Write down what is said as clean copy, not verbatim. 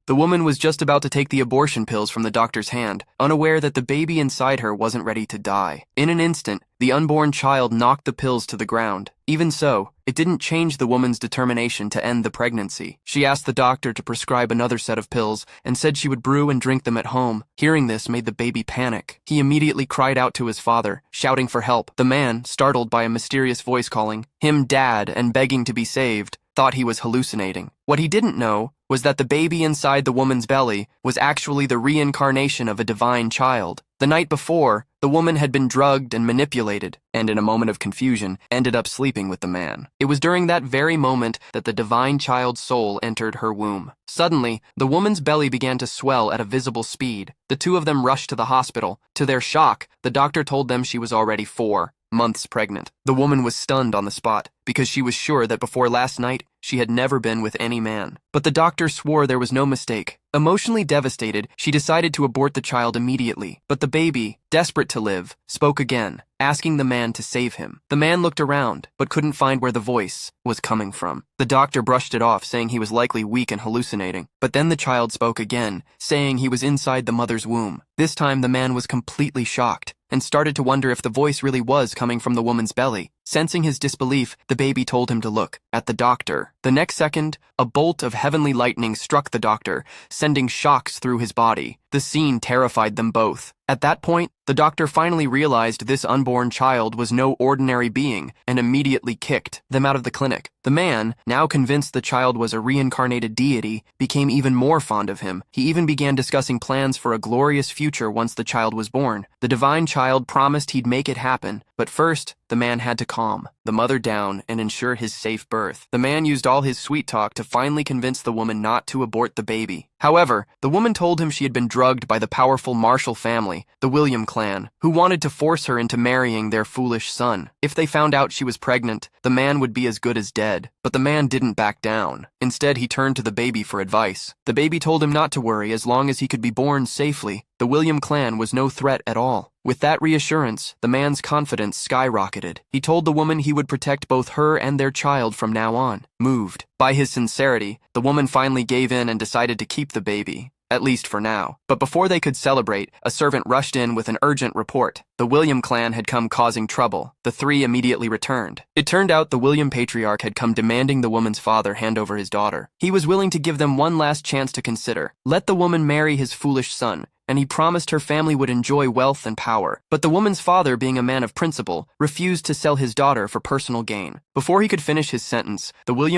The woman was just about to take the abortion pills from the doctor's hand, unaware that the baby inside her wasn't ready to die. In an instant, the unborn child knocked the pills to the ground. Even so, it didn't change the woman's determination to end the pregnancy. She asked the doctor to prescribe another set of pills and said she would brew and drink them at home. Hearing this made the baby panic. He immediately cried out to his father, shouting for help. The man, startled by a mysterious voice calling him Dad and begging to be saved, thought he was hallucinating. What he didn't know was that the baby inside the woman's belly was actually the reincarnation of a divine child. The night before, the woman had been drugged and manipulated, and in a moment of confusion, ended up sleeping with the man. It was during that very moment that the divine child's soul entered her womb. Suddenly, the woman's belly began to swell at a visible speed. The two of them rushed to the hospital. To their shock, the doctor told them she was already 4 months pregnant. The woman was stunned on the spot, because she was sure that before last night, she had never been with any man. But the doctor swore there was no mistake. Emotionally devastated, she decided to abort the child immediately. But the baby, desperate to live, spoke again, asking the man to save him. The man looked around, but couldn't find where the voice was coming from. The doctor brushed it off, saying he was likely weak and hallucinating. But then the child spoke again, saying he was inside the mother's womb. This time the man was completely shocked, and started to wonder if the voice really was coming from the woman's belly. Sensing his disbelief, the baby told him to look at the doctor. The next second, a bolt of heavenly lightning struck the doctor, sending shocks through his body. The scene terrified them both. At that point, the doctor finally realized this unborn child was no ordinary being and immediately kicked them out of the clinic. The man, now convinced the child was a reincarnated deity, became even more fond of him. He even began discussing plans for a glorious future once the child was born. The divine child promised he'd make it happen, but first, the man had to calm the mother down and ensure his safe birth. The man used all his sweet talk to finally convince the woman not to abort the baby. However, the woman told him she had been drugged by the powerful Marshall family, the William clan, who wanted to force her into marrying their foolish son. If they found out she was pregnant, the man would be as good as dead. But the man didn't back down. Instead, he turned to the baby for advice. The baby told him not to worry as long as he could be born safely. The William clan was no threat at all. With that reassurance, the man's confidence skyrocketed. He told the woman he would protect both her and their child from now on. Moved by his sincerity, the woman finally gave in and decided to keep the baby, at least for now. But before they could celebrate, a servant rushed in with an urgent report. The William clan had come causing trouble. The three immediately returned. It turned out the William patriarch had come demanding the woman's father hand over his daughter. He was willing to give them one last chance to consider. Let the woman marry his foolish son, and he promised her family would enjoy wealth and power. But the woman's father, being a man of principle, refused to sell his daughter for personal gain. Before he could finish his sentence, the William